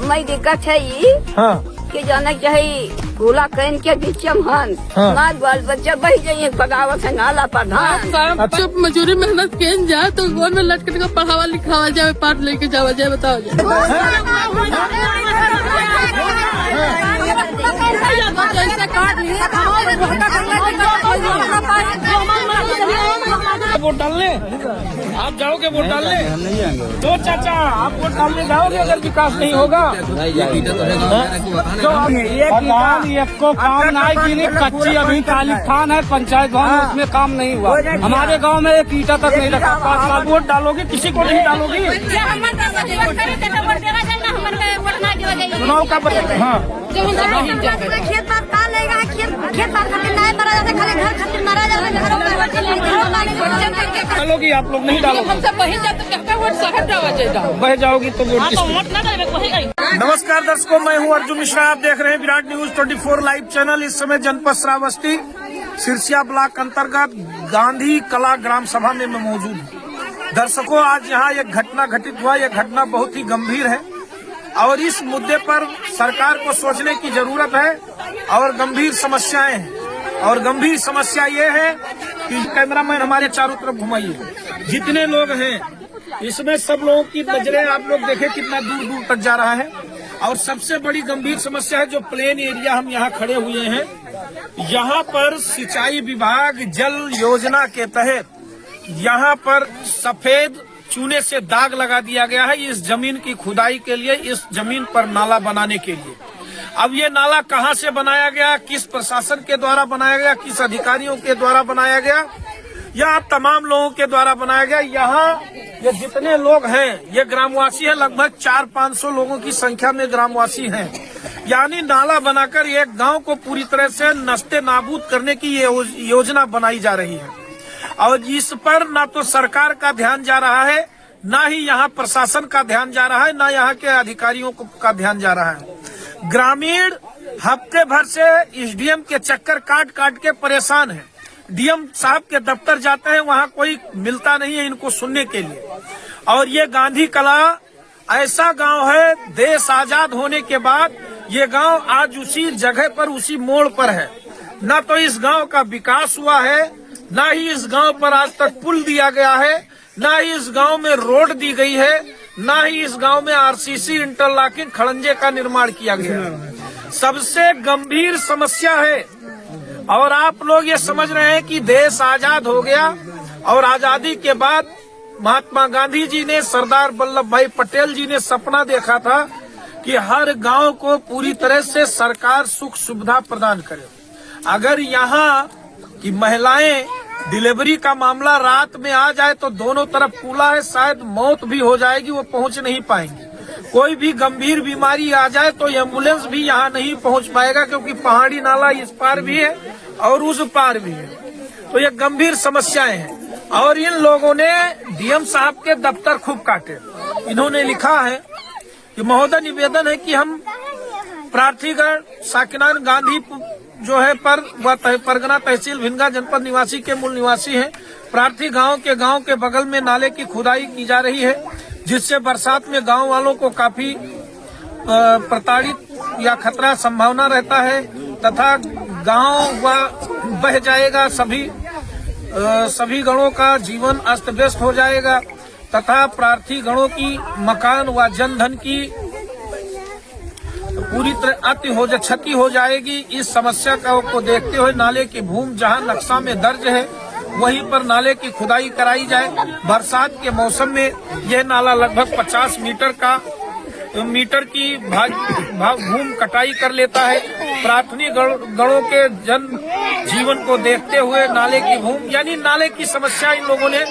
मैं दिक्कत है ये कि जाना चाहिए भूला कहन के बीच हन मार बाल बच्चा बह जाइए बगावत है नाला प्रधान। अच्छा मजूरी मेहनत केन जाए तो घर में लटकने का पढ़ावा लिखावा जाए पाठ लेके जावा जाए बताओ वोट डालने आप जाओगे वोट डालने? तो चाचा आप वोट डालने जाओगे अगर विकास नहीं होगा? को काम नहीं कच्ची अभी काली खान है पंचायत भवन उसमें काम नहीं हुआ। हमारे गांव में एक ईटा तक नहीं लगा। 5 साल वोट डालोगे किसी को नहीं डालोगी? चुनाव का हाँ खेत बात का लेगा खेत बात खातिर नहीं मरा जाता खाली घर खातिर मरा जाता। डालोगी आप लोग नहीं डालोगे? हमसे बही जाते वोट सहट जावा बह जाओगी तो वोट नमस्कार दर्शकों, मैं हूं अर्जुन मिश्रा। आप देख रहे हैं विराट न्यूज 24 लाइव चैनल। इस समय जनपद श्रावस्ती सिरसिया ब्लॉक अंतर्गत गांधी कला ग्राम सभा में मैं मौजूद हूं। दर्शकों, आज यहाँ एक घटना घटित हुआ। यह घटना बहुत ही गंभीर है और इस मुद्दे पर सरकार को सोचने की जरूरत है और गंभीर समस्याएं हैं। और गंभीर समस्या ये है कि कैमरामैन हमारे चारों तरफ घुमाइए, जितने लोग हैं इसमें सब लोगों की नजरें आप लोग देखें कितना दूर दूर तक जा रहा है। और सबसे बड़ी गंभीर समस्या है जो प्लेन एरिया हम यहाँ खड़े हुए हैं, यहाँ पर सिंचाई विभाग जल योजना के तहत यहाँ पर सफेद चूने से दाग लगा दिया गया है इस जमीन की खुदाई के लिए, इस जमीन पर नाला बनाने के लिए। अब ये नाला कहाँ से बनाया गया, किस प्रशासन के द्वारा बनाया गया, किस अधिकारियों के द्वारा बनाया गया, या तमाम लोगों के द्वारा बनाया गया। यहाँ ये जितने लोग हैं ये ग्रामवासी है, लगभग 400-500 लोगों की संख्या में ग्रामवासी हैं। यानी नाला बनाकर एक गांव को पूरी तरह से नस्ते नाबूद करने की ये योजना बनाई जा रही है। और इस पर ना तो सरकार का ध्यान जा रहा है, ना ही यहाँ प्रशासन का ध्यान जा रहा है, ना यहाँ के अधिकारियों का ध्यान जा रहा है। ग्रामीण हफ्ते भर से एसडीएम के चक्कर काट काट के परेशान है। डीएम साहब के दफ्तर जाते हैं, वहाँ कोई मिलता नहीं है इनको सुनने के लिए। और ये गांधी कला ऐसा गांव है, देश आजाद होने के बाद ये गांव आज उसी जगह पर उसी मोड़ पर है। न तो इस गांव का विकास हुआ है, न ही इस गांव पर आज तक पुल दिया गया है, न ही इस गांव में रोड दी गई है, न ही इस गांव में आरसीसी इंटरलॉकिंग खड़ंजे का निर्माण किया गया। सबसे गंभीर समस्या है। और आप लोग ये समझ रहे हैं कि देश आजाद हो गया और आजादी के बाद महात्मा गांधी जी ने, सरदार वल्लभ भाई पटेल जी ने सपना देखा था कि हर गांव को पूरी तरह से सरकार सुख सुविधा प्रदान करे। अगर यहाँ की महिलाएं डिलीवरी का मामला रात में आ जाए तो दोनों तरफ खुला है, शायद मौत भी हो जाएगी, वो पहुंच नहीं पाएंगी। कोई भी गंभीर बीमारी आ जाए तो एम्बुलेंस भी यहाँ नहीं पहुंच पाएगा, क्योंकि पहाड़ी नाला इस पार भी है और उस पार भी है। तो ये गंभीर समस्याएं हैं। और इन लोगों ने डीएम साहब के दफ्तर खूब काटे। इन्होंने लिखा है कि महोदय निवेदन है कि हम प्रार्थीगढ़ साकिनान गांधी जो है पर परगना तहसील भिनगा जनपद निवासी के मूल निवासी हैं। प्रार्थी गांव के बगल में नाले की खुदाई की जा रही है, जिससे बरसात में गांव वालों को काफी प्रताड़ित या खतरा संभावना रहता है तथा गांव बह जाएगा, सभी गणों का जीवन अस्त व्यस्त हो जाएगा तथा प्रार्थी गणों की मकान व जनधन की पूरी तरह क्षति हो जाएगी। इस समस्या को देखते हुए नाले की भूमि जहां नक्शा में दर्ज है वहीं पर नाले की खुदाई कराई जाए। बरसात के मौसम में यह नाला लगभग 50 मीटर की भूमि कटाई कर लेता है। प्राथमिक गणों के जन जीवन को देखते हुए नाले की भूमि यानी नाले की समस्या इन लोगों ने।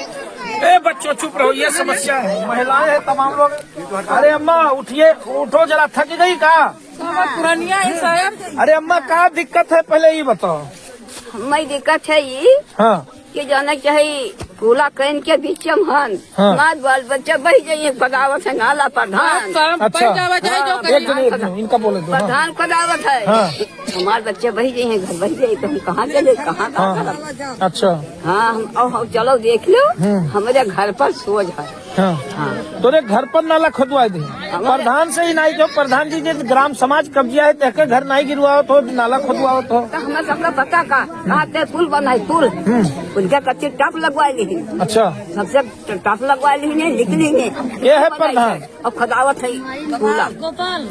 बच्चों चुप रहो, ये समस्या है। महिलाएं हैं तमाम लोग। अरे अम्मा उठिए, उठो जरा, थक गई का? पुरानिया है साहब। अरे अम्मा क्या दिक्कत है पहले ये बताओ। मैं दिक्कत है ये हाँ कि जाना चाहिए कूला कहन के बीच में हन हमार बाल बच्चा बह जाइए बगावत है नाला प्रधान। जावा जाए जो एक जन इनका बोले दो। प्रधान बगावत है हमारे बच्चे बह जाइए घर बह जाइए तो हम कहाँ चले कहाँ। अच्छा हाँ हम चलो देख लो हमारे घर पर सोच है। तोरे घर पर नाला खुदवा दे प्रधान से ही नहीं जो प्रधान जी ने ग्राम समाज कब्जा है तेके घर नहीं गिरवाओ तो नाला खुदवाओ तो हमें सबका पता का कहा पुल बनाए पुल उनके कच्चे टप लगवा ली। अच्छा सबसे टप लगवा ली निकली ये है प्रधान और खुदावत है कूला गोपाल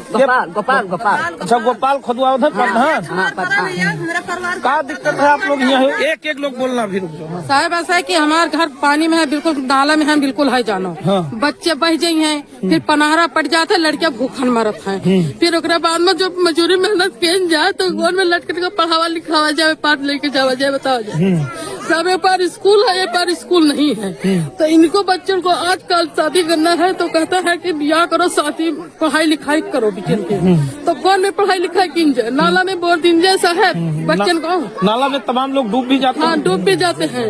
गोपाल गोपाल। अच्छा गोपाल खुदवाओ थे प्रधान। हाँ प्रधान क्या दिक्कत है आप लोग यहाँ एक एक लोग बोलना भी रुक जाओ। साहब ऐसा है कि हमारे घर पानी में है बिल्कुल नाला में है बिल्कुल है जानो बच्चे बह जाये हैं फिर पनाहरा पड़ जाते लड़के भूखन मरत है फिर ओकरा बाद में जो मजूरी मेहनत किन जाए तो गोर में लटके का पढ़ावा लिखावा जाए पाठ लेके जावा जाए बताओ जाए। सब एक बार स्कूल है एक बार स्कूल नहीं है तो इनको बच्चों को आजकल शादी करना है तो कहता है कि ब्याह करो साथ ही पढ़ाई लिखाई करो बच्चन के तो कौन में पढ़ाई लिखाई किन जाए नाला में बोल दिन जाए साहब बच्चन को नाला में तमाम लोग डूब भी जाते हैं। हाँ डूब भी जाते हैं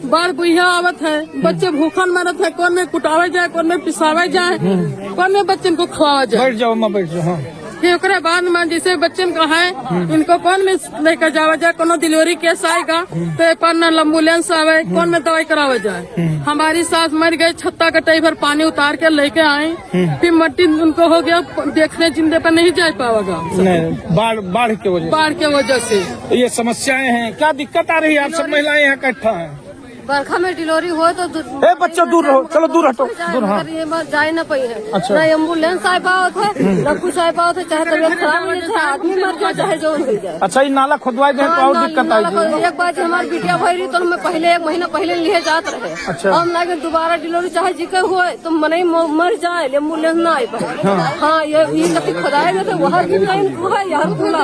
बाढ़ बुढ़िया आवत है बच्चे भूखन मरत है कौन में कुटावे जाए कौन में पिसावे जाए कौन में बच्चन को खवावा जाए। बैठ जाओ बैठ जाओ। फिर ओकरे बाद में जैसे बच्चन का है इनको कौन में लेकर जावा जाए कोनो डिलीवरी केस आएगा तो पर न एम्बुलेंस आवे कौन में दवाई करावा जाए। हमारी सास मर गई छत्ता कटाई भर पानी उतार के लेके आए फिर मट्टी उनको हो गया देखने जिंदे पर नहीं जा पाएगा बाढ़ के वजह से। तो ये समस्याएं हैं क्या दिक्कत आ रही है आप सब महिलाएं यहाँ इकट्ठा हैं। बरखा में डिलीवरी हो तो बच्चों दूर रहो चलो दूर हटो दूर। हाँ जाए न पाई है अच्छा। न एम्बुलेंस आ पाओ थे न कुछ आ पाओ थे चाहे तबियत खराब हो जाए आदमी मर जाए चाहे जो हो जाए। अच्छा ये नाला खुदवाए दे तो और दिक्कत आएगी। एक बार हमारी बिटिया भई रही तो हमें पहले 1 महीना पहले लिए जाते रहे। अच्छा। हम लगे दोबारा डिलीवरी चाहे जिके हुए तो मने मर जाए एम्बुलेंस न आ पाए। हाँ ये कभी खुदाए देते वहाँ भी लाइन हुआ यहाँ खुला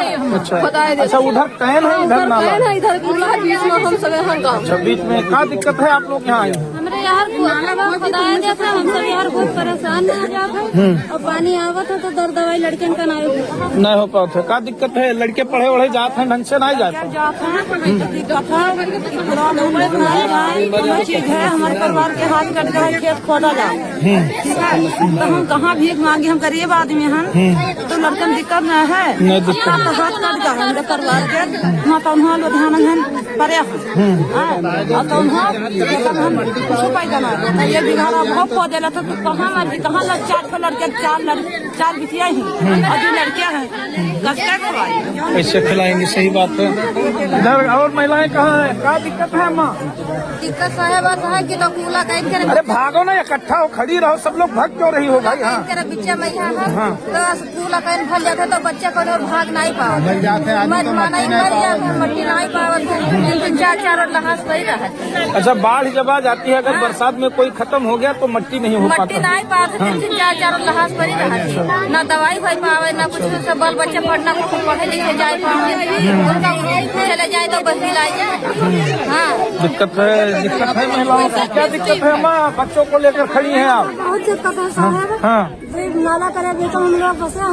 खुदाए देते। अच्छा उधर कैन है इधर नाला है इधर खुला बीच में हम सब यहाँ गाँव बीच में क्या दिक्कत है आप लोग यहाँ आए। हमारे यहाँ खुदाया देते हम सब यहाँ बहुत परेशान हो जाते और पानी आवत है तो दर दवाई लड़के का नहीं हो पाते क्या दिक्कत है लड़के पढ़े वढ़े जाते हैं ढंग से नहीं जाते चीज है हमारे परिवार के हाथ कट गए खेत खोदा जाए तो हम कहाँ भीख मांगे हम गरीब आदमी हैं तो लड़कन दिक्कत न है तो हाथ कट गए हमारे परिवार के वहाँ तो वहाँ लुधियाना है परे तो वहाँ ये बिघारा बहुत पौधे रहते तो कहाँ मर्जी कहाँ 4 लड़के 4 बिटिया ही और जो लड़कियाँ हैं कसके खिलाएंगे कैसे खिलाएंगे सही बात है। इधर और महिलाएं कहाँ हैं क्या दिक्कत है माँ। दिक्कत साहब है कि तो कूला कहीं करे अरे भागो ना इकट्ठा हो खड़ी रहो सब लोग भाग क्यों रही हो भाई। हाँ बच्चे में यहाँ तो कूला कहीं फल जाते तो बच्चे को और भाग नहीं पाओ मट्टी नहीं पावत 4 लहास वही रहा। अच्छा बाढ़ जब आ जाती है अगर बरसात में कोई खत्म हो गया तो मट्टी नहीं हो पाता। मट्टी नहीं पाते 4 लहास पड़ी रहा न दवाई भाई पावे न कुछ से बाल बच्चे पढ़ना पढ़े लिखे जाए पावे चले जाए तो बस लाई जाए। हाँ दिक्कत है महिलाओं को क्या दिक्कत है माँ बच्चों को लेकर खड़ी है आप। बहुत दिक्कत है साहब। हाँ नाला करे तो हम लोग फंसे हैं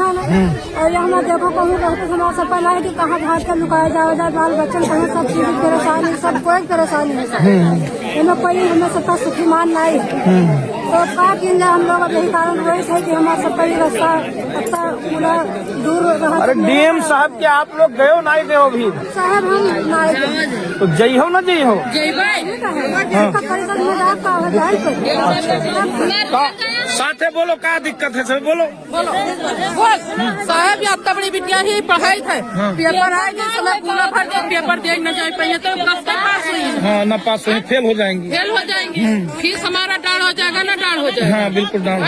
और ये हमें देखो कहूँ बहुत हमारा सब पहला है कि कहाँ घाट कर लुकाया जाए बाल बच्चन कहीं सब चीज परेशानी सब कोई परेशानी है हमें कोई हमें सबका सुखीमान नहीं तो का किन हम लोग अब यही कारण वही है कि हमारा सबका ये रास्ता अच्छा पूरा दूर रहा। अरे डीएम साहब के आप लोग गए नहीं गए भी साहब हम नहीं तो जई हो ना जई हो साथे बोलो क्या दिक्कत है सर बोलो बोल साहब ये आपका बड़ी बिटिया ही पढ़ाई थे पेपर आएगी समय पूरा भर के पेपर दे न जाए पाएंगे तो कब पास हुई। हाँ न पास हुई फेल हो जाएंगी फीस हमारा डाल हो जाएगा ना डाल हो जाएगा। हाँ बिल्कुल डाल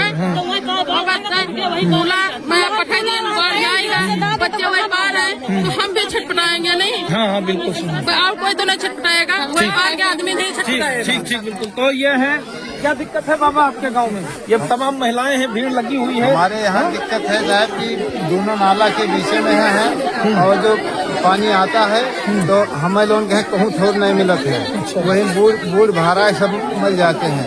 मैं पठाई बढ़ जाएगा बच्चे वही बाहर है तो हम भी छटपटाएंगे नहीं। हाँ बिल्कुल और कोई तो नहीं छटपटाएगा कोई बाहर के आदमी नहीं छटपटाएगा। ठीक बिल्कुल। तो ये है क्या दिक्कत है बाबा आपके गांव में ये तमाम महिलाएं हैं भीड़ लगी हुई है। हमारे यहाँ दिक्कत है साहब कि दोनों नाला के बीच में है और जो पानी आता है तो हमें लोगों के कहूँ थोड़ नहीं मिलत है वही बूढ़ भाड़ा सब मर जाते हैं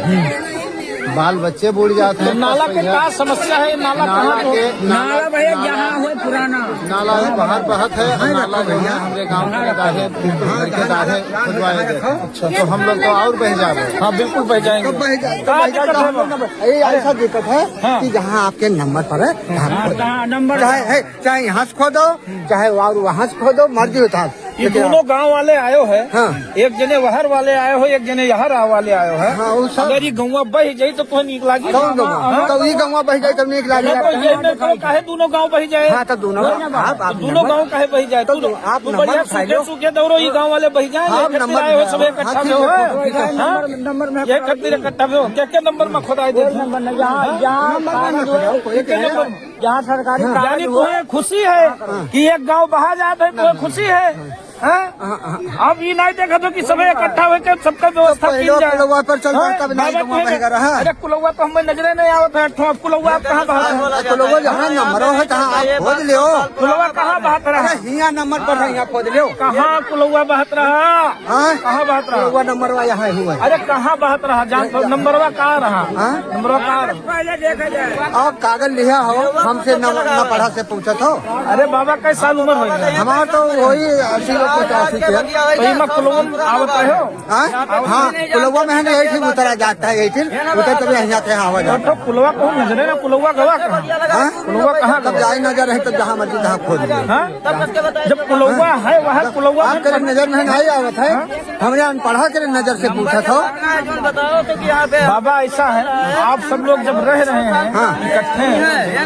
बाल बच्चे बूढ़ जाते हैं। नाला के क्या समस्या है? नाला नाला भैया यहाँ हुआ पुराना नाला है, बाहर बहत है। नाला भैया हमारे गाँव के दाढ़े खुदवाए गए, तो हम लोग तो और बह जा रहे। हाँ बिल्कुल बह जाएंगे। ऐसा दिक्कत है कि जहाँ आपके नंबर पर है नंबर चाहे यहाँ से खोदो चाहे वहाँ से खोदो, मर्जी होता है। ये दोनों गांव वाले आयो है। एक जने वहर वाले आए हो, एक जने यहाँ वाले आयो है। अगर ये गौवा बह जाये तो कोई नीक लागी। तो ये गौवा बह जाये तो नीक लागी। काहे दोनों गांव बह जाए? हाँ तो दोनों गांव काहे बह जाए? तो आप बढ़िया सूखे दौड़ो, ये गांव वाले बह जाए। सब इकट्ठा में हो, नंबर में ये खातिर इकट्ठा में हो। क्या नंबर में खुदाई दे? यहाँ सरकारी यानी तुम्हें खुशी है कि एक गांव बहा जाता है, तुम्हें खुशी है? अब ये नहीं देखा तो कि सब इकट्ठा होकर सबका व्यवस्था की जाए। पर चलता तब नहीं रहा। अरे कुलौवा तो हमें नजरे नहीं आवत है। कुलौवा आप कहाँ बहा? कुलौवा जहाँ नंबर है तहाँ आप खोद लियो। कुलौवा कहाँ बहत रहा? यहाँ नंबर पर यहाँ खोद लियो। कहाँ कुलौवा बहत रहा? कहाँ बहत रहा? कुलौवा नंबरवा यहाँ हुआ। अरे कहाँ बहत रहा? जान नंबरवा कहाँ रहा? नंबरवा कहाँ रहा? आप कागज लिया हो, हमसे न पढ़ा से पूछत हो। अरे बाबा कई साल उम्र हो? हमारा तो वही 80-85 के। हाँ कुलौवा में है यही उतरा जाता है, यही उतर तब यहाँ के आवाज। कुलौवा कौन नजर है? कुलौवा गवा कहाँ? कुलौवा कहाँ? तब जाए नजर है तो जहाँ मर्जी तहाँ खोद लिया। जब कुलौवा है वहाँ कुलौवा आपके नजर में नहीं आवत है, हमने अनपढ़ा के नजर से पूछा था। बाबा ऐसा है, आप सब लोग जब रह रहे हैं इकट्ठे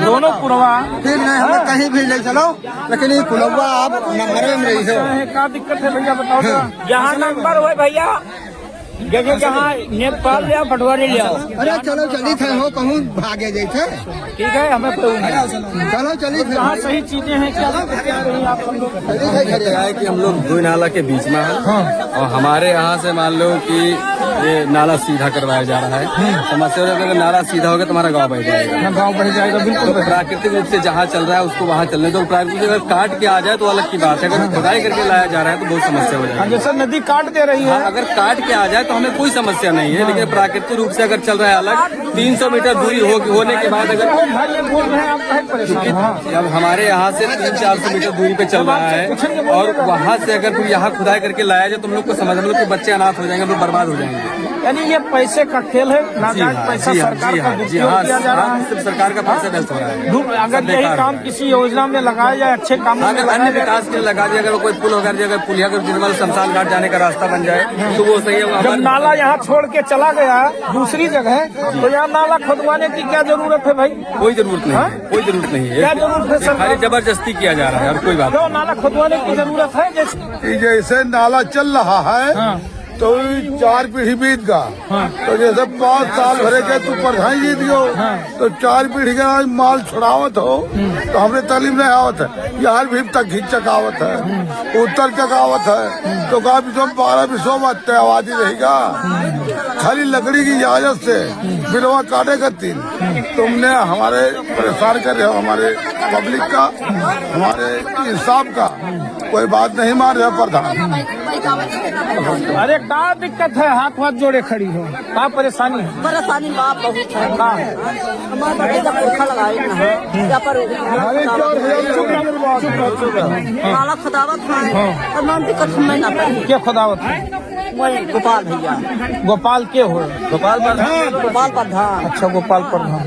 दोनों कुलौवा, फिर नहीं हमें कहीं भी नहीं चलो, लेकिन ये कुलौवा आप नंबर में रही हो। क्या दिक्कत है भैया बताओ? यहाँ नंबर हो भैया, जगह जहाँ नेपाल लिया पटवारी लिया। अरे चलो चली थे हो कहूँ भागे जैसे। ठीक है, हमें चलो चली थे। कहाँ सही चीजें हैं क्या आप सब लोग? है कि हम लोग दो नाला के बीच में हैं और हमारे यहाँ से मान लो कि ये नाला सीधा करवाया जा रहा है। समस्या अगर नाला सीधा होगा तो हमारा गाँव बह जाएगा। गाँव बह जाएगा बिल्कुल। प्राकृतिक रूप से जहाँ चल रहा है उसको वहाँ चलने दो। प्राकृतिक अगर काट के आ जाए तो अलग की बात है, अगर खुदाई करके लाया जा रहा है तो बहुत समस्या हो जाएगी। जैसे नदी काट दे रही है, अगर काट के आ जाए तो हमें कोई समस्या नहीं है, लेकिन प्राकृतिक रूप से अगर चल रहा है अलग 300 मीटर दूरी होने के बाद अगर जब हमारे यहाँ से 300-400 मीटर दूरी पे चल रहा है और वहाँ से अगर फिर यहाँ खुदाई करके लाया जाए तो हम लोग को समझ, हम लोग के बच्चे अनाथ हो जाएंगे, हम लोग बर्बाद हो जाएंगे। यानी ये पैसे का खेल है, नाजायज पैसा सरकार का दुरुपयोग किया जा रहा है। सिर्फ सरकार का पैसा व्यस्त हो रहा है। अगर यही काम किसी योजना में लगाया जाए, अच्छे काम में अन्य विकास के लिए लगा दिया, अगर कोई पुल होकर अगर पुलिया कर जिसमें शमशान घाट जाने का रास्ता बन जाए तो वो सही है। जब नाला यहाँ छोड़ के चला गया दूसरी जगह, तो यहाँ नाला खुदवाने की क्या जरूरत है भाई? कोई जरूरत नहीं है, कोई जरूरत नहीं है। क्या जरूरत है? सरकार जबरदस्ती किया जा रहा है और कोई बात क्यों नाला खुदवाने की जरूरत है? जैसे नाला चल रहा है तो 4 पीढ़ी बीत गया, तो जैसे 5 साल भरे के तू प्रधान जी दियो तो 4 पीढ़ी के आज माल छुड़ावत हो तो हमने तालीम नहीं आवत है। यार भी तक खींच चकावत है, उत्तर चकावत है, तो कहा 12 मत आबादी रहेगा। खाली लकड़ी की इजाजत से बिलवा काटे का 3। तुमने हमारे परेशान कर रहे हो, हमारे पब्लिक का, हमारे इंसाफ का कोई बात नहीं मान रहे प्रधान। अरे क्या दिक्कत है? हाथ जोड़े खड़ी हो, क्या परेशानी है? परेशानी बाप बहुत है। हमारे बच्चे का पुरखा लगाए यहाँ पर नाला खुदावत है और नाम दिक्कत में ना पाई। क्या खुदावत है? गोपाल भैया। गोपाल के हो? गोपाल प्रधान। अच्छा, गोपाल प्रधान।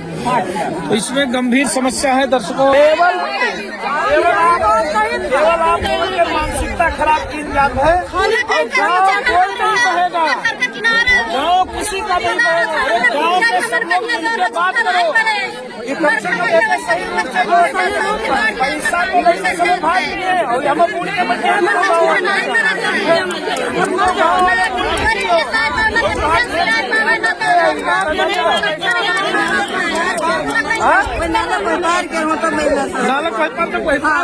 तो इसमें गंभीर समस्या है दर्शकों। केवल आप लोगों की मानसिकता खराब की जाती है। गाँव कोई नहीं कहेगा, गाँव किसी का नहीं कहेगा। गाँव के सब लोग मिलकर बात करो कि कम से कम पैसा को नहीं सब भाग दिए और हम पूरी के बच्चे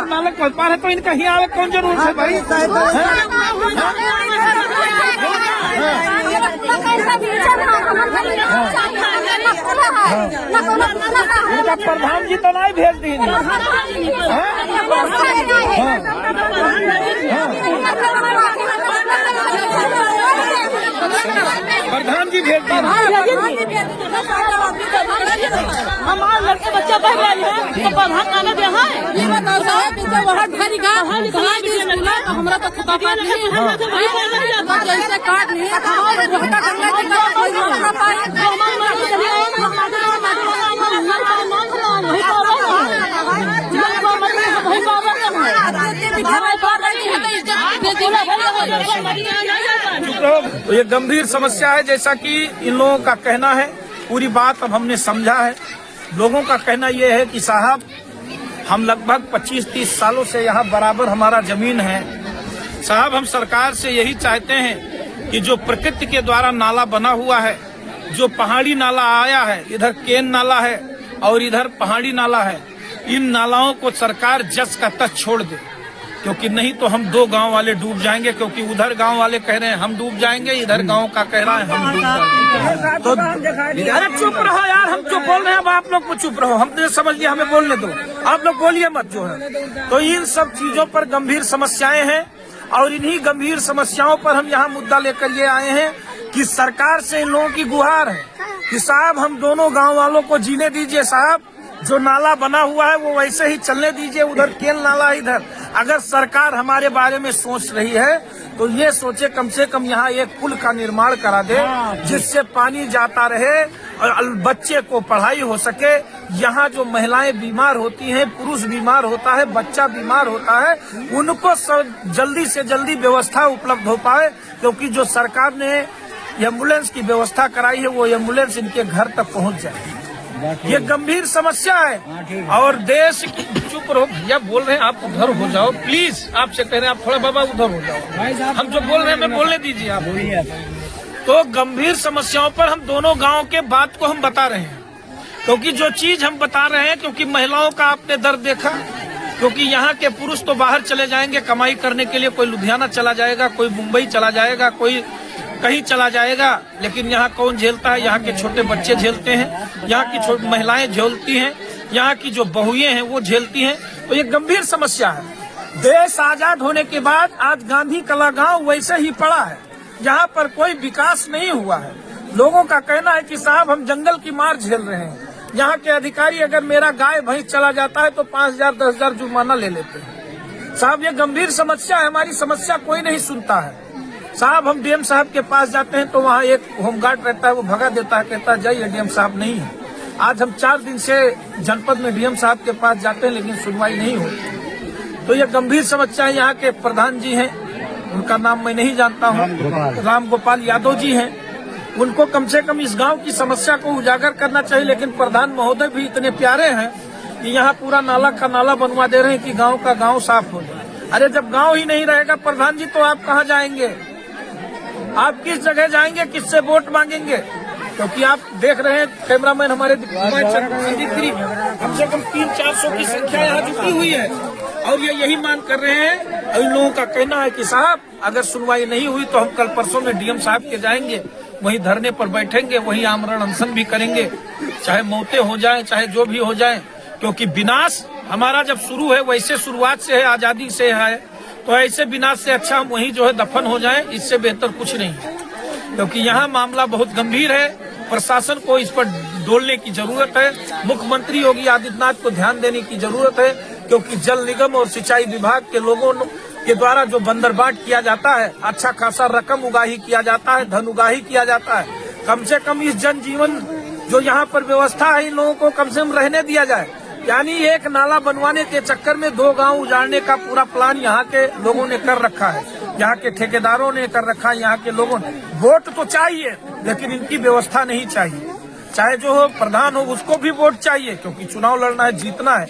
नालक व्यापार है तो इनका ही आवे कौन जरूरत है भाई? इनका प्रधान जी तो नहीं भेज दी। प्रधान जी भेज दीजिए। हमारे लड़के बच्चा पढ़ रहे हैं तो प्रधान आने दे है। ये बताओ साहब, इनका वहाँ घर निकाल हमरा तो खता काट नहीं जैसे काट नहीं तो ये गंभीर समस्या है, जैसा कि इन लोगों का कहना है। पूरी बात अब हमने समझा है। लोगों का कहना ये है कि साहब हम लगभग 25-30 सालों से यहाँ बराबर हमारा जमीन है। साहब हम सरकार से यही चाहते हैं कि जो प्रकृति के द्वारा नाला बना हुआ है, जो पहाड़ी नाला आया है, इधर केन नाला है और इधर पहाड़ी नाला है, इन नालाओं को सरकार जस का तस छोड़ दे, क्योंकि नहीं तो हम दो गांव वाले डूब जाएंगे। क्योंकि उधर गांव वाले कह रहे हैं हम डूब जाएंगे, इधर गांव का कह रहा है हम डूब जाएंगे। तो अरे चुप रहो यार, हम जो बोल रहे हैं अब आप लोग को चुप रहो। हमने समझ लिया, हमें बोलने दो, आप लोग बोलिए मत जो है। तो इन सब चीजों पर गंभीर समस्याएं हैं और इन्हीं गंभीर समस्याओं पर हम यहाँ मुद्दा लेकर ये आए हैं कि सरकार से इन लोगों की गुहार है कि साहब हम दोनों गाँव वालों को जीने दीजिए। साहब जो नाला बना हुआ है वो वैसे ही चलने दीजिए, उधर केन नाला इधर। अगर सरकार हमारे बारे में सोच रही है तो ये सोचे कम से कम यहाँ एक पुल का निर्माण करा दे, जिससे पानी जाता रहे और बच्चे को पढ़ाई हो सके। यहाँ जो महिलाएं बीमार होती हैं, पुरुष बीमार होता है, बच्चा बीमार होता है, उनको जल्दी से जल्दी व्यवस्था उपलब्ध हो पाए। क्योंकि जो सरकार ने एम्बुलेंस की व्यवस्था कराई है वो एम्बुलेंस इनके घर तक पहुँच जाए। ये गंभीर समस्या है और देश की। चुप रहो भैया, बोल रहे हैं आप उधर हो जाओ प्लीज। आपसे कह रहे हैं आप थोड़ा बाबा उधर हो जाओ, हम जो बोल रहे हैं मैं बोलने दीजिए आप। तो गंभीर समस्याओं पर हम दोनों गांव के बात को हम बता रहे हैं, क्योंकि जो चीज हम बता रहे हैं, क्योंकि महिलाओं का आपने दर्द देखा। क्योंकि यहाँ के पुरुष तो बाहर चले जाएंगे कमाई करने के लिए, कोई लुधियाना चला जाएगा, कोई मुंबई चला जाएगा, कोई कहीं चला जाएगा, लेकिन यहाँ कौन झेलता है? यहाँ के छोटे बच्चे झेलते हैं, यहाँ की छोटी महिलाएं झेलती हैं, यहाँ की जो बहुएं हैं वो झेलती हैं। तो ये गंभीर समस्या है। देश आजाद होने के बाद आज गांधी कला गांव वैसे ही पड़ा है, यहाँ पर कोई विकास नहीं हुआ है। लोगों का कहना है कि साहब हम जंगल की मार झेल रहे हैं। यहाँ के अधिकारी अगर मेरा गाय भैंस चला जाता है तो 5,000-10,000 जुर्माना ले लेते हैं। साहब ये गंभीर समस्या है, हमारी समस्या कोई नहीं सुनता है। साहब हम डीएम साहब के पास जाते हैं तो वहाँ एक होमगार्ड रहता है, वो भगा देता है, कहता है जाइए डीएम साहब नहीं है। आज हम 4 दिन से जनपद में डीएम साहब के पास जाते हैं लेकिन सुनवाई नहीं होती। तो ये गंभीर समस्या है। यहाँ के प्रधान जी हैं, उनका नाम मैं नहीं जानता हूँ, राम गोपाल यादव जी हैं, उनको कम से कम इस गांव की समस्या को उजागर करना चाहिए। लेकिन प्रधान महोदय भी इतने प्यारे हैं कि यहाँ पूरा नाला का नाला बनवा दे रहे हैं कि गांव का गांव साफ हो जाए। अरे जब गांव ही नहीं रहेगा प्रधान जी तो आप कहाँ जाएंगे? आप किस जगह जाएंगे, किससे वोट मांगेंगे? क्योंकि आप देख रहे हैं कैमरामैन हमारे कम से कम 300-400 की संख्या यहाँ जुटी हुई है और ये यही मांग कर रहे हैं। और इन लोगों का कहना है कि साहब अगर सुनवाई नहीं हुई तो हम कल परसों में डीएम साहब के जाएंगे, वहीं धरने पर बैठेंगे, वहीं आमरण अनशन भी करेंगे, चाहे मौतें हो जाए, चाहे जो भी हो जाए। क्योंकि विनाश हमारा जब शुरू है वैसे शुरुआत से है, आजादी से है, तो ऐसे विनाश से अच्छा हम वहीं जो है दफन हो जाएं, इससे बेहतर कुछ नहीं है। क्योंकि यहाँ मामला बहुत गंभीर है, प्रशासन को इस पर डोलने की जरूरत है, मुख्यमंत्री योगी आदित्यनाथ को ध्यान देने की जरूरत है। क्योंकि जल निगम और सिंचाई विभाग के लोगों के द्वारा जो बंदरबाट किया जाता है, अच्छा खासा रकम उगाही किया जाता है, धन उगाही किया जाता है। कम से कम इस जनजीवन जो यहाँ पर व्यवस्था है इन लोगों को कम से कम रहने दिया जाए। यानी एक नाला बनवाने के चक्कर में 2 गांव उजाड़ने का पूरा प्लान यहाँ के लोगों ने कर रखा है, यहाँ के ठेकेदारों ने कर रखा है, यहाँ के लोगों ने। वोट तो चाहिए लेकिन इनकी व्यवस्था नहीं चाहिए। चाहे जो हो प्रधान हो उसको भी वोट चाहिए, क्योंकि चुनाव लड़ना है, जीतना है,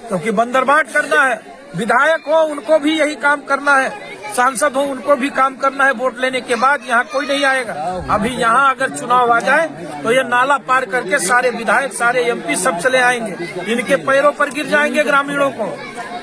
क्योंकि बंदरबाट करना है। विधायक हो उनको भी यही काम करना है, सांसद हो उनको भी काम करना है। वोट लेने के बाद यहाँ कोई नहीं आएगा। अभी यहाँ अगर चुनाव आ जाए तो ये नाला पार करके सारे विधायक, सारे एमपी सब चले आएंगे, इनके पैरों पर गिर जाएंगे ग्रामीणों को।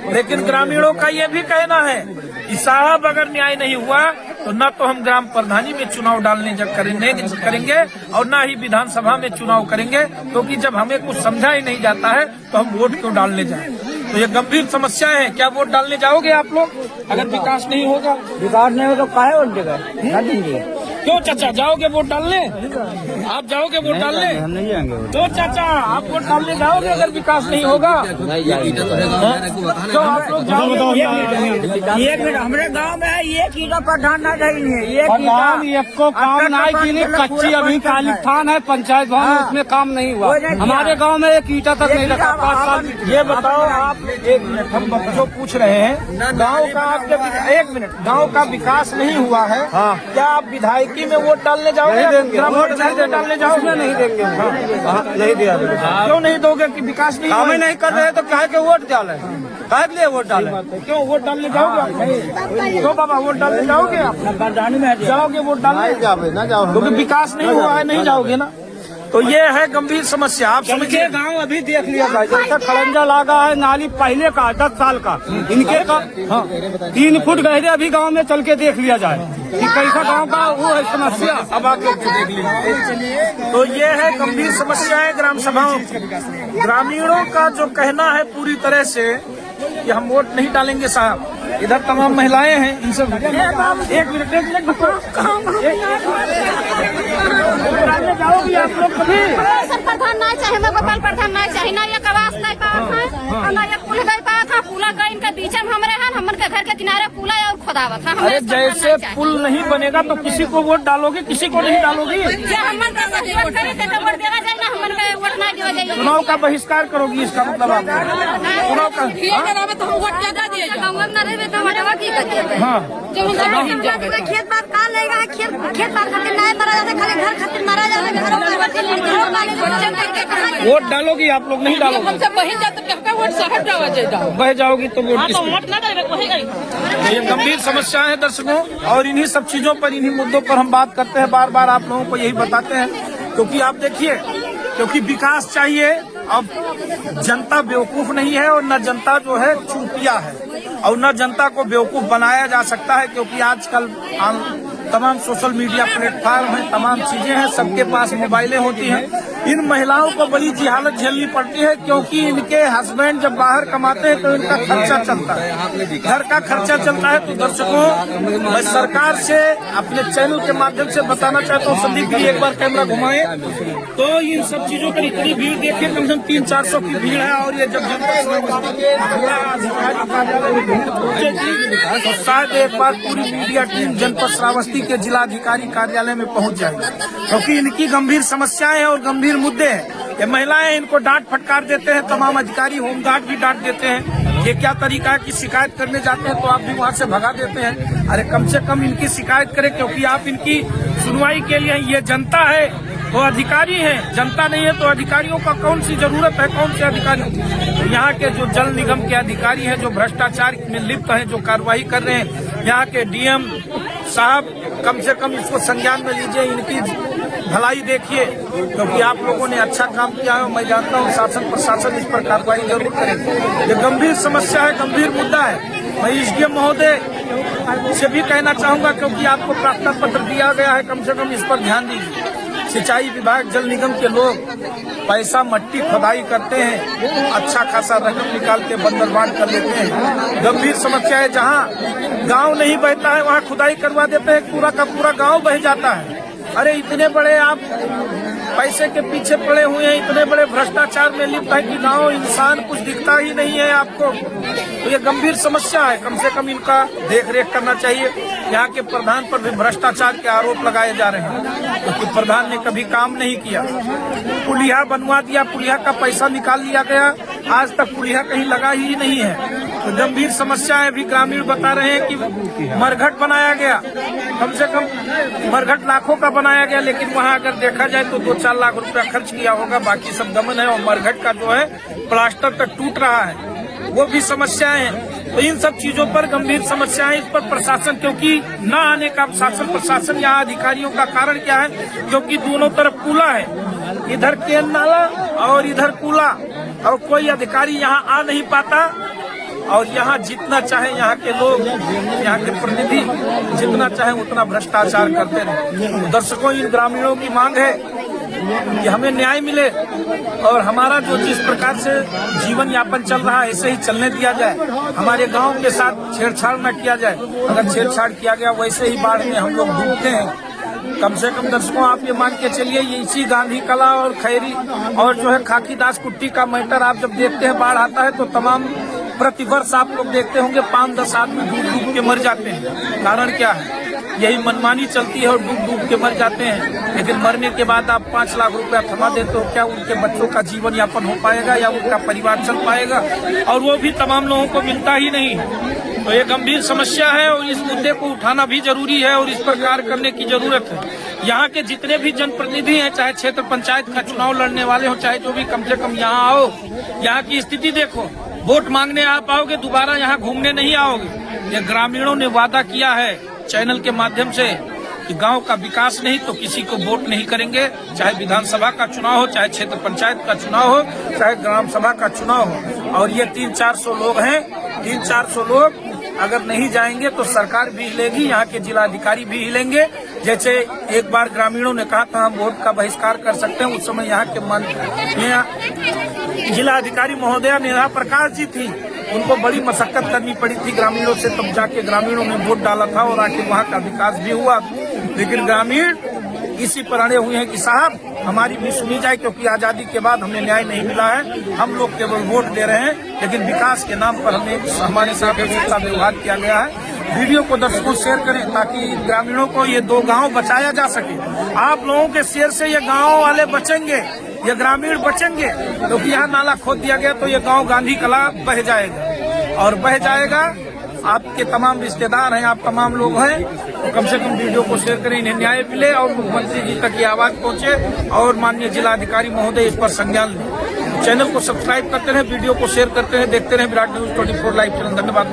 लेकिन ग्रामीणों का ये भी कहना है कि साहब अगर न्याय नहीं हुआ तो न तो हम ग्राम प्रधानी में चुनाव डालने करेंगे और न ही विधानसभा में चुनाव करेंगे, क्योंकि जब हमें कुछ समझा ही नहीं जाता है तो हम वोट क्यों डालने जाएं। तो ये गंभीर समस्या है। क्या वोट डालने जाओगे आप लोग अगर विकास नहीं होगा? विकास नहीं होगा तो काहे वोट देगा? क्यों चाचा जाओगे वोट डालने? आप जाओगे वोट डालने? नहीं जाएंगे। तो चाचा आप वोट डालने जाओगे अगर विकास नहीं होगा? तो आप लोग जाओगे? एक मिनट, हमारे गांव में है ये कीड़ा प्रधान ना नहीं है, ये काम को काम नहीं की नहीं, कच्ची अभी काली थान है पंचायत भवन, उसमें काम नहीं हुआ। हमारे गांव में एक ईटा तक नहीं लगा 5 साल। ये बताओ आप, एक मिनट, हम जो पूछ रहे हैं गांव का आपके, एक मिनट, गांव का विकास नहीं हुआ है, क्या आप विधायकी में वोट डालने जाओगे? ग्राम पंचायत में डालने जाओगे? नहीं देंगे, नहीं दिया। क्यों नहीं दोगे कि विकास नहीं काम ही नहीं कर रहे तो काहे के वोट डाले? काहे के लिए वोट डाले? क्यों वोट डालने जाओगे आप? क्यों बाबा वोट डालने जाओगे आप? जाओगे वोट डालने? ना जाओ, क्योंकि विकास नहीं हुआ है, नहीं जाओगे ना। तो ये है गंभीर समस्या। आप समझिए, गांव अभी देख लिया जाए, जैसा खड़ंजा लगा है नाली पहले का 10 साल का, इनके का 3 फुट गहरे अभी गांव में चल के देख लिया जाए कि कैसा गांव का वो है समस्या। अब आप लोग देख लीजिए। तो ये है गंभीर समस्याएं ग्राम सभाओं की। ग्रामीणों का जो कहना है पूरी तरह से कि हम वोट नहीं डालेंगे साहब। इधर तमाम महिलाएं हैं, इनसे एक मिनट जाओगी आप लोग कभी? सर प्रधान नहीं चाहे, मैं गोपाल प्रधान नहीं चाहे, ना ये कवास नहीं पाया था, ना ये पुल गई पाया था। पुला गई इनका बीच में हमारे हैं, हमन के घर के किनारे पुला और खोदावत था। अरे जैसे पुल नहीं बनेगा तो किसी को वोट डालोगे, किसी को नहीं डालोगी? हमन का वोट करे थे तो वोट देवा जाए ना, हमन का वोट ना देवा जाए। चुनाव का बहिष्कार करोगी, इसका मतलब आप चुनाव का? तो हम वोट ज्यादा दिए खेत बात का लेगा, खेत बात खातिर नहीं मरा जाता, खाली घर खातिर मरा जाता। वोट डालोगी आप लोग? नहीं डालोगी? हमसे बही जाते कहते वोट शहर जावा जाए। बह जाओगी तो वोट किसको? वोट ना करे वही गई। ये गंभीर समस्या है दर्शकों, और इन्हीं सब चीजों पर, इन्हीं मुद्दों पर हम बात करते हैं, बार बार आप लोगों को यही बताते हैं। क्योंकि आप देखिए, क्योंकि विकास चाहिए। अब जनता बेवकूफ नहीं है, और न जनता जो है चूतिया है, और न जनता को बेवकूफ बनाया जा सकता है। क्योंकि आजकल तमाम सोशल मीडिया प्लेटफॉर्म है, तमाम चीजें हैं, सबके पास मोबाइलें होती हैं। इन महिलाओं को बड़ी जिहालत झेलनी पड़ती है, क्योंकि इनके हस्बैंड जब बाहर कमाते हैं तो इनका खर्चा चलता है, घर का खर्चा चलता है। तो दर्शकों, मैं सरकार से अपने चैनल के माध्यम से बताना चाहता हूँ, संदीप जी एक बार कैमरा घुमाएं, तो इन सब चीजों पर इतनी भीड़ देखिए, कम से कम 300-400 की भीड़ है। और ये जब तो शायद एक बार पूरी मीडिया टीम जनपद श्रावस्ती के जिलाधिकारी कार्यालय में पहुंच जाएगी, क्योंकि इनकी गंभीर समस्याएं और गंभीर मुद्दे हैं। ये महिलाएं इनको डांट फटकार देते हैं, तमाम अधिकारी होमगार्ड भी डांट देते हैं। ये क्या तरीका है कि शिकायत करने जाते हैं तो आप भी वहां से भगा देते हैं। अरे कम से कम इनकी शिकायत करें, क्योंकि आप इनकी सुनवाई के लिए, ये जनता है तो अधिकारी हैं, जनता नहीं है तो अधिकारियों का कौन सी जरूरत है? कौन से अधिकारी? तो यहाँ के जो जल निगम के अधिकारी हैं, जो भ्रष्टाचार में लिप्त हैं, जो कार्रवाई कर रहे हैं, यहाँ के डीएम साहब, कम से कम इसको संज्ञान में लीजिए, इनकी भलाई देखिए, क्योंकि आप लोगों ने अच्छा काम किया है। मैं जानता हूँ शासन प्रशासन इस पर कार्रवाई जरूर करेगी। ये गंभीर समस्या है, गंभीर मुद्दा है। मैं एसडीएम महोदय से भी कहना चाहूंगा, क्योंकि आपको प्रार्थना पत्र दिया गया है, कम से कम इस पर ध्यान दीजिए। सिंचाई विभाग, जल निगम के लोग पैसा मट्टी खुदाई करते हैं, अच्छा खासा रकम निकाल के बंदरबांट कर लेते हैं। गंभीर समस्या है, जहाँ गांव नहीं बहता है वहाँ खुदाई करवा देते हैं, पूरा का पूरा गांव बह जाता है। अरे इतने बड़े आप पैसे के पीछे पड़े हुए हैं, इतने बड़े भ्रष्टाचार में लिप्त है कि गांव इंसान कुछ दिखता ही नहीं है आपको। तो ये गंभीर समस्या है, कम से कम इनका देख रेख करना चाहिए। यहाँ के प्रधान पर भी भ्रष्टाचार के आरोप लगाए जा रहे हैं, क्योंकि प्रधान ने कभी काम नहीं किया। पुलिया बनवा दिया, पुलिया का पैसा निकाल लिया गया, आज तक पुलिया कहीं लगा ही नहीं है। तो गंभीर समस्या है। भी ग्रामीण बता रहे हैं कि मरघट बनाया गया, कम से कम मरघट लाखों का बनाया गया, लेकिन वहाँ अगर देखा जाए तो 2-4 लाख रुपया खर्च किया होगा, बाकी सब गमन है। और मरघट का जो है प्लास्टर तक टूट रहा है, वो भी समस्याएं हैं। तो इन सब चीजों पर गंभीर समस्याएं, इस पर प्रशासन, क्योंकि न आने का शासन प्रशासन यहाँ अधिकारियों का कारण क्या है? क्योंकि दोनों तरफ कूला है, इधर केन नाला और इधर कूला, और कोई अधिकारी यहाँ आ नहीं पाता। और यहाँ जितना चाहे यहाँ के लोग, यहाँ के प्रतिनिधि जितना चाहे उतना भ्रष्टाचार करते रहे। दर्शकों, इन ग्रामीणों की मांग है कि हमें न्याय मिले, और हमारा जो जिस प्रकार से जीवन यापन चल रहा है ऐसे ही चलने दिया जाए। हमारे गांव के साथ छेड़छाड़ न किया जाए, अगर छेड़छाड़ किया गया वैसे ही बाढ़ में हम लोग डूबते हैं। कम से कम दर्शकों आप ये मान के चलिए, ये इसी गांधी कला और खैरी और जो है खाकीदास कुट्टी का मैटर आप जब देखते हैं, बाढ़ आता है तो तमाम प्रतिवर्ष आप लोग देखते होंगे 5-10 आदमी डूब के मर जाते हैं। कारण क्या है? यही मनमानी चलती है और डूब के मर जाते हैं। लेकिन मरने के बाद आप 5 लाख रुपया थमा देते हो, क्या उनके बच्चों का जीवन यापन हो पाएगा या उनका परिवार चल पाएगा? और वो भी तमाम लोगों को मिलता ही नहीं है। तो ये गंभीर समस्या है और इस मुद्दे को उठाना भी जरूरी है और इस पर कार्य करने की जरूरत है। यहाँ के जितने भी जनप्रतिनिधि हैं, चाहे क्षेत्र पंचायत का चुनाव लड़ने वाले हो, चाहे जो भी, कम से कम यहाँ आओ, यहाँ की स्थिति देखो। वोट मांगने आप आओगे, दोबारा यहाँ घूमने नहीं आओगे। ये ग्रामीणों ने वादा किया है चैनल के माध्यम से कि गांव का विकास नहीं तो किसी को वोट नहीं करेंगे, चाहे विधानसभा का चुनाव हो, चाहे क्षेत्र पंचायत का चुनाव हो, चाहे ग्राम सभा का चुनाव हो। और ये 300-400 लोग हैं, 300-400 लोग अगर नहीं जाएंगे तो सरकार भी हिलेगी, यहाँ के जिलाधिकारी भी हिलेंगे। जैसे एक बार ग्रामीणों ने कहा था हम वोट का बहिष्कार कर सकते हैं, उस समय यहाँ के जिलाधिकारी महोदया नेहा प्रकाश जी थी, उनको बड़ी मशक्कत करनी पड़ी थी ग्रामीणों से, तब जाके ग्रामीणों ने वोट डाला था और आके वहाँ का विकास भी हुआ। लेकिन ग्रामीण इसी पर अड़े हुए हैं कि साहब हमारी भी सुनी जाए, क्योंकि आजादी के बाद हमें न्याय नहीं मिला है, हम लोग केवल वोट दे रहे हैं, लेकिन विकास के नाम पर हमारे साथ ऐसा व्यवहार किया गया है। वीडियो को दर्शकों शेयर करें ताकि ग्रामीणों को ये 2 गांव बचाया जा सके। आप लोगों के शेयर से ये गांव वाले बचेंगे, ये ग्रामीण बचेंगे, क्योंकि यहाँ नाला खोद दिया गया तो ये गांव गांधी कला बह जाएगा और बह जाएगा। आपके तमाम रिश्तेदार हैं, आप तमाम लोग हैं, तो कम से कम वीडियो को शेयर करें, इन्हें न्याय मिले और मुख्यमंत्री जी तक ये आवाज पहुंचे और माननीय जिलाधिकारी महोदय इस पर संज्ञान लें। चैनल को सब्सक्राइब करते रहे, वीडियो को शेयर करते रहे, देखते रहे विराट न्यूज 24 लाइव चैनल। धन्यवाद।